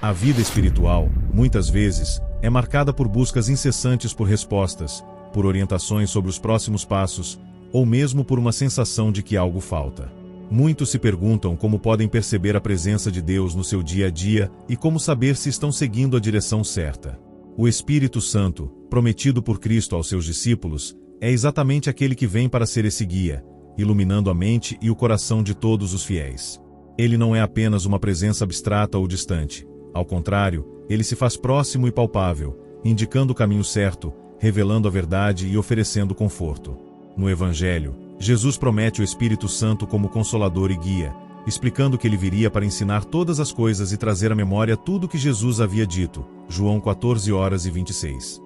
A vida espiritual, muitas vezes, é marcada por buscas incessantes por respostas, por orientações sobre os próximos passos, ou mesmo por uma sensação de que algo falta. Muitos se perguntam como podem perceber a presença de Deus no seu dia a dia e como saber se estão seguindo a direção certa. O Espírito Santo, prometido por Cristo aos seus discípulos, é exatamente aquele que vem para ser esse guia, iluminando a mente e o coração de todos os fiéis. Ele não é apenas uma presença abstrata ou distante. Ao contrário, ele se faz próximo e palpável, indicando o caminho certo, revelando a verdade e oferecendo conforto. No Evangelho, Jesus promete o Espírito Santo como consolador e guia, explicando que ele viria para ensinar todas as coisas e trazer à memória tudo o que Jesus havia dito. João 14:26.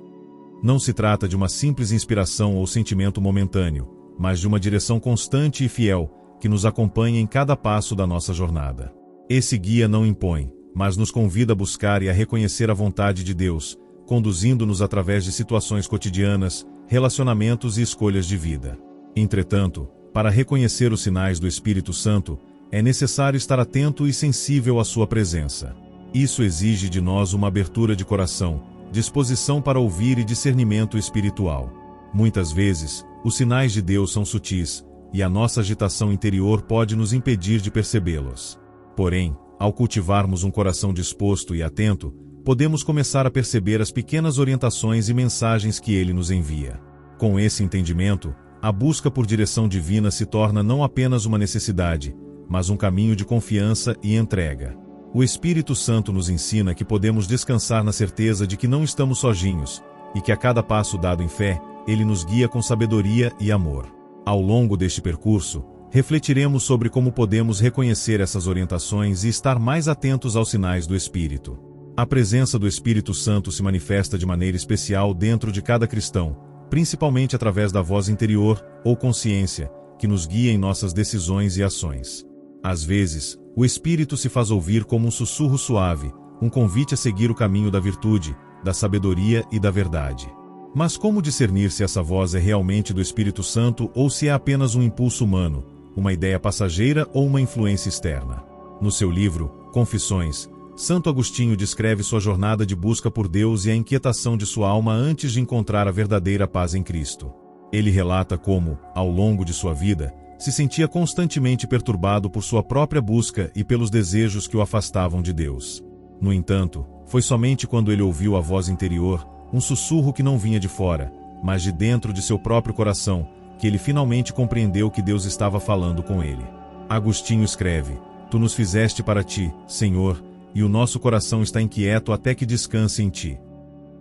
Não se trata de uma simples inspiração ou sentimento momentâneo, mas de uma direção constante e fiel, que nos acompanha em cada passo da nossa jornada. Esse guia não impõe, mas nos convida a buscar e a reconhecer a vontade de Deus, conduzindo-nos através de situações cotidianas, relacionamentos e escolhas de vida. Entretanto, para reconhecer os sinais do Espírito Santo, é necessário estar atento e sensível à sua presença. Isso exige de nós uma abertura de coração, disposição para ouvir e discernimento espiritual. Muitas vezes, os sinais de Deus são sutis, e a nossa agitação interior pode nos impedir de percebê-los. Porém, ao cultivarmos um coração disposto e atento, podemos começar a perceber as pequenas orientações e mensagens que Ele nos envia. Com esse entendimento, a busca por direção divina se torna não apenas uma necessidade, mas um caminho de confiança e entrega. O Espírito Santo nos ensina que podemos descansar na certeza de que não estamos sozinhos, e que a cada passo dado em fé, Ele nos guia com sabedoria e amor. Ao longo deste percurso, refletiremos sobre como podemos reconhecer essas orientações e estar mais atentos aos sinais do Espírito. A presença do Espírito Santo se manifesta de maneira especial dentro de cada cristão, principalmente através da voz interior, ou consciência, que nos guia em nossas decisões e ações. Às vezes, o Espírito se faz ouvir como um sussurro suave, um convite a seguir o caminho da virtude, da sabedoria e da verdade. Mas como discernir se essa voz é realmente do Espírito Santo ou se é apenas um impulso humano, uma ideia passageira ou uma influência externa? No seu livro, Confissões, Santo Agostinho descreve sua jornada de busca por Deus e a inquietação de sua alma antes de encontrar a verdadeira paz em Cristo. Ele relata como, ao longo de sua vida, se sentia constantemente perturbado por sua própria busca e pelos desejos que o afastavam de Deus. No entanto, foi somente quando ele ouviu a voz interior, um sussurro que não vinha de fora, mas de dentro de seu próprio coração, que ele finalmente compreendeu que Deus estava falando com ele. Agostinho escreve: Tu nos fizeste para ti, Senhor, e o nosso coração está inquieto até que descanse em ti.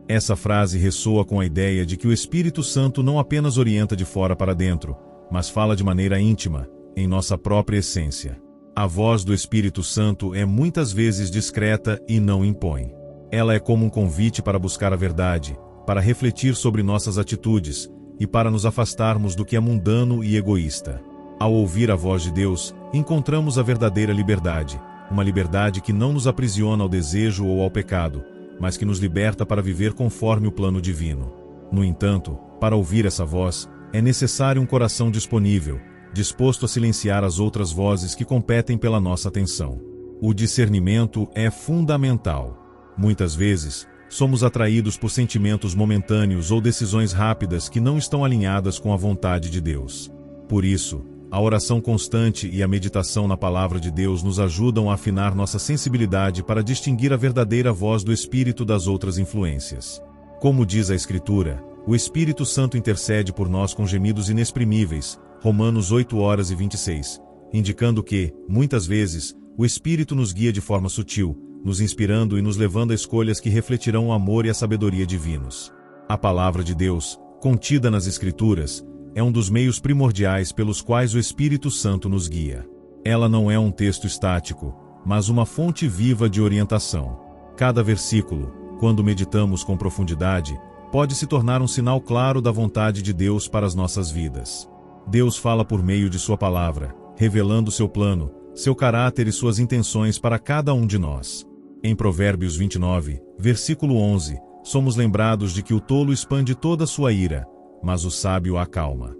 Essa frase ressoa com a ideia de que o Espírito Santo não apenas orienta de fora para dentro, mas fala de maneira íntima, em nossa própria essência. A voz do Espírito Santo é muitas vezes discreta e não impõe. Ela é como um convite para buscar a verdade, para refletir sobre nossas atitudes e para nos afastarmos do que é mundano e egoísta. Ao ouvir a voz de Deus, encontramos a verdadeira liberdade, uma liberdade que não nos aprisiona ao desejo ou ao pecado, mas que nos liberta para viver conforme o plano divino. No entanto, para ouvir essa voz, é necessário um coração disponível, disposto a silenciar as outras vozes que competem pela nossa atenção. O discernimento é fundamental. Muitas vezes, somos atraídos por sentimentos momentâneos ou decisões rápidas que não estão alinhadas com a vontade de Deus. Por isso, a oração constante e a meditação na palavra de Deus nos ajudam a afinar nossa sensibilidade para distinguir a verdadeira voz do Espírito das outras influências. Como diz a Escritura, o Espírito Santo intercede por nós com gemidos inexprimíveis, Romanos 8:26, indicando que, muitas vezes, o Espírito nos guia de forma sutil, nos inspirando e nos levando a escolhas que refletirão o amor e a sabedoria divinos. A palavra de Deus, contida nas Escrituras, é um dos meios primordiais pelos quais o Espírito Santo nos guia. Ela não é um texto estático, mas uma fonte viva de orientação. Cada versículo, quando meditamos com profundidade, pode se tornar um sinal claro da vontade de Deus para as nossas vidas. Deus fala por meio de sua palavra, revelando seu plano, seu caráter e suas intenções para cada um de nós. Em Provérbios 29, versículo 11, somos lembrados de que o tolo expande toda a sua ira, mas o sábio acalma.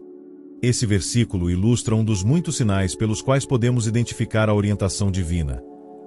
Esse versículo ilustra um dos muitos sinais pelos quais podemos identificar a orientação divina.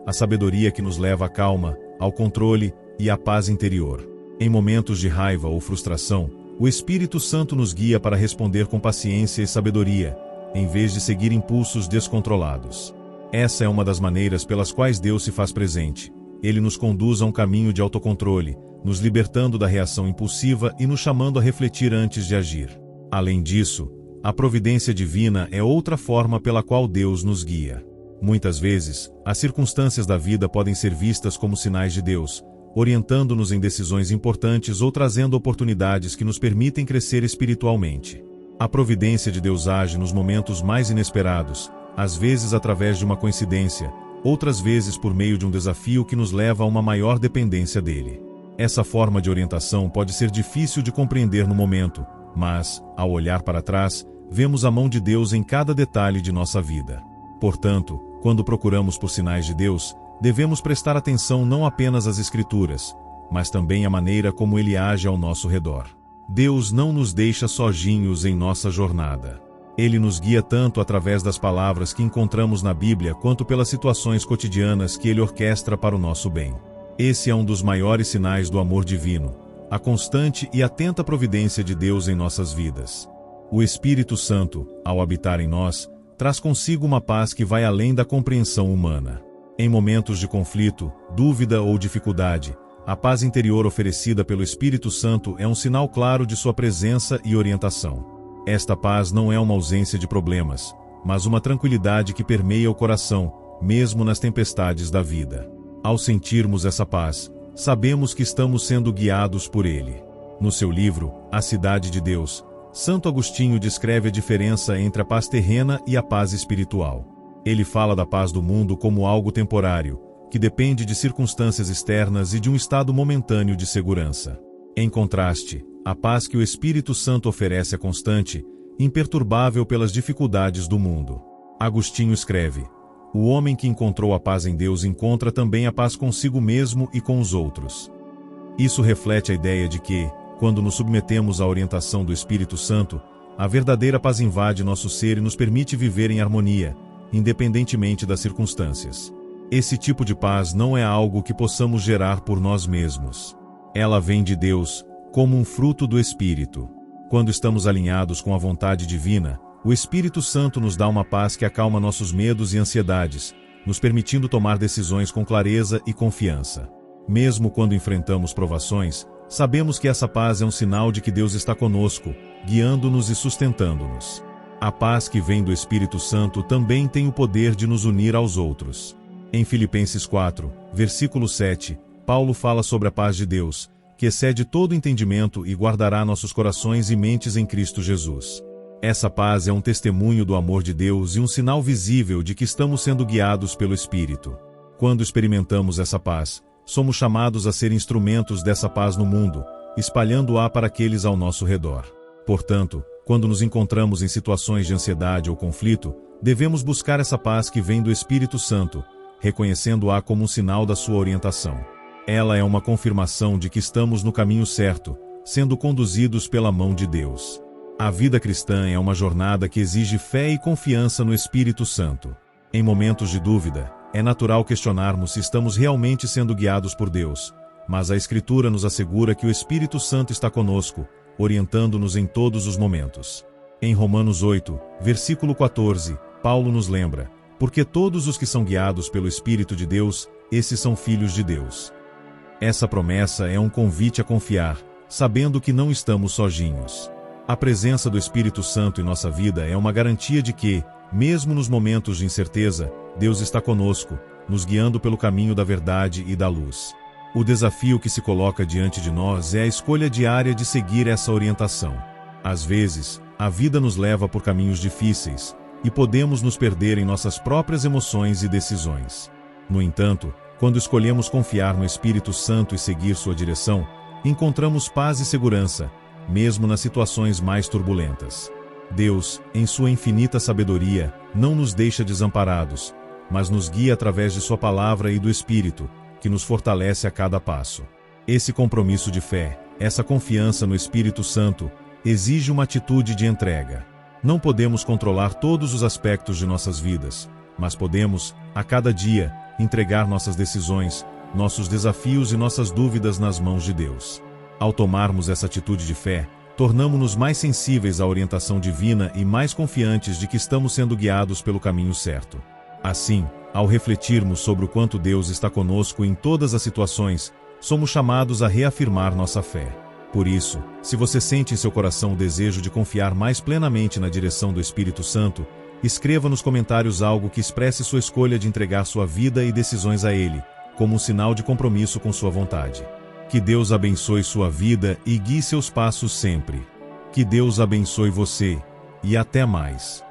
A sabedoria que nos leva à calma, ao controle e à paz interior. Em momentos de raiva ou frustração, o Espírito Santo nos guia para responder com paciência e sabedoria, em vez de seguir impulsos descontrolados. Essa é uma das maneiras pelas quais Deus se faz presente. Ele nos conduz a um caminho de autocontrole, nos libertando da reação impulsiva e nos chamando a refletir antes de agir. Além disso, a providência divina é outra forma pela qual Deus nos guia. Muitas vezes, as circunstâncias da vida podem ser vistas como sinais de Deus, orientando-nos em decisões importantes ou trazendo oportunidades que nos permitem crescer espiritualmente. A providência de Deus age nos momentos mais inesperados, às vezes através de uma coincidência, outras vezes por meio de um desafio que nos leva a uma maior dependência dele. Essa forma de orientação pode ser difícil de compreender no momento, mas, ao olhar para trás, vemos a mão de Deus em cada detalhe de nossa vida. Portanto, quando procuramos por sinais de Deus, devemos prestar atenção não apenas às Escrituras, mas também à maneira como Ele age ao nosso redor. Deus não nos deixa sozinhos em nossa jornada. Ele nos guia tanto através das palavras que encontramos na Bíblia quanto pelas situações cotidianas que Ele orquestra para o nosso bem. Esse é um dos maiores sinais do amor divino, a constante e atenta providência de Deus em nossas vidas. O Espírito Santo, ao habitar em nós, traz consigo uma paz que vai além da compreensão humana. Em momentos de conflito, dúvida ou dificuldade, a paz interior oferecida pelo Espírito Santo é um sinal claro de sua presença e orientação. Esta paz não é uma ausência de problemas, mas uma tranquilidade que permeia o coração, mesmo nas tempestades da vida. Ao sentirmos essa paz, sabemos que estamos sendo guiados por Ele. No seu livro, A Cidade de Deus, Santo Agostinho descreve a diferença entre a paz terrena e a paz espiritual. Ele fala da paz do mundo como algo temporário, que depende de circunstâncias externas e de um estado momentâneo de segurança. Em contraste, a paz que o Espírito Santo oferece é constante, imperturbável pelas dificuldades do mundo. Agostinho escreve: o homem que encontrou a paz em Deus encontra também a paz consigo mesmo e com os outros. Isso reflete a ideia de que, quando nos submetemos à orientação do Espírito Santo, a verdadeira paz invade nosso ser e nos permite viver em harmonia, independentemente das circunstâncias. Esse tipo de paz não é algo que possamos gerar por nós mesmos. Ela vem de Deus, como um fruto do Espírito. Quando estamos alinhados com a vontade divina, o Espírito Santo nos dá uma paz que acalma nossos medos e ansiedades, nos permitindo tomar decisões com clareza e confiança. Mesmo quando enfrentamos provações, sabemos que essa paz é um sinal de que Deus está conosco, guiando-nos e sustentando-nos. A paz que vem do Espírito Santo também tem o poder de nos unir aos outros. Em Filipenses 4, versículo 7, Paulo fala sobre a paz de Deus, que excede todo entendimento e guardará nossos corações e mentes em Cristo Jesus. Essa paz é um testemunho do amor de Deus e um sinal visível de que estamos sendo guiados pelo Espírito. Quando experimentamos essa paz, somos chamados a ser instrumentos dessa paz no mundo, espalhando-a para aqueles ao nosso redor. Portanto, quando nos encontramos em situações de ansiedade ou conflito, devemos buscar essa paz que vem do Espírito Santo, reconhecendo-a como um sinal da sua orientação. Ela é uma confirmação de que estamos no caminho certo, sendo conduzidos pela mão de Deus. A vida cristã é uma jornada que exige fé e confiança no Espírito Santo. Em momentos de dúvida, é natural questionarmos se estamos realmente sendo guiados por Deus, mas a Escritura nos assegura que o Espírito Santo está conosco, orientando-nos em todos os momentos. Em Romanos 8, versículo 14, Paulo nos lembra: porque todos os que são guiados pelo Espírito de Deus, esses são filhos de Deus. Essa promessa é um convite a confiar, sabendo que não estamos sozinhos. A presença do Espírito Santo em nossa vida é uma garantia de que, mesmo nos momentos de incerteza, Deus está conosco, nos guiando pelo caminho da verdade e da luz. O desafio que se coloca diante de nós é a escolha diária de seguir essa orientação. Às vezes, a vida nos leva por caminhos difíceis, e podemos nos perder em nossas próprias emoções e decisões. No entanto, quando escolhemos confiar no Espírito Santo e seguir sua direção, encontramos paz e segurança, mesmo nas situações mais turbulentas. Deus, em sua infinita sabedoria, não nos deixa desamparados, mas nos guia através de sua palavra e do Espírito, que nos fortalece a cada passo. Esse compromisso de fé, essa confiança no Espírito Santo, exige uma atitude de entrega. Não podemos controlar todos os aspectos de nossas vidas, mas podemos, a cada dia, entregar nossas decisões, nossos desafios e nossas dúvidas nas mãos de Deus. Ao tomarmos essa atitude de fé, tornamo-nos mais sensíveis à orientação divina e mais confiantes de que estamos sendo guiados pelo caminho certo. Assim, ao refletirmos sobre o quanto Deus está conosco em todas as situações, somos chamados a reafirmar nossa fé. Por isso, se você sente em seu coração o desejo de confiar mais plenamente na direção do Espírito Santo, escreva nos comentários algo que expresse sua escolha de entregar sua vida e decisões a Ele, como um sinal de compromisso com sua vontade. Que Deus abençoe sua vida e guie seus passos sempre. Que Deus abençoe você, e até mais.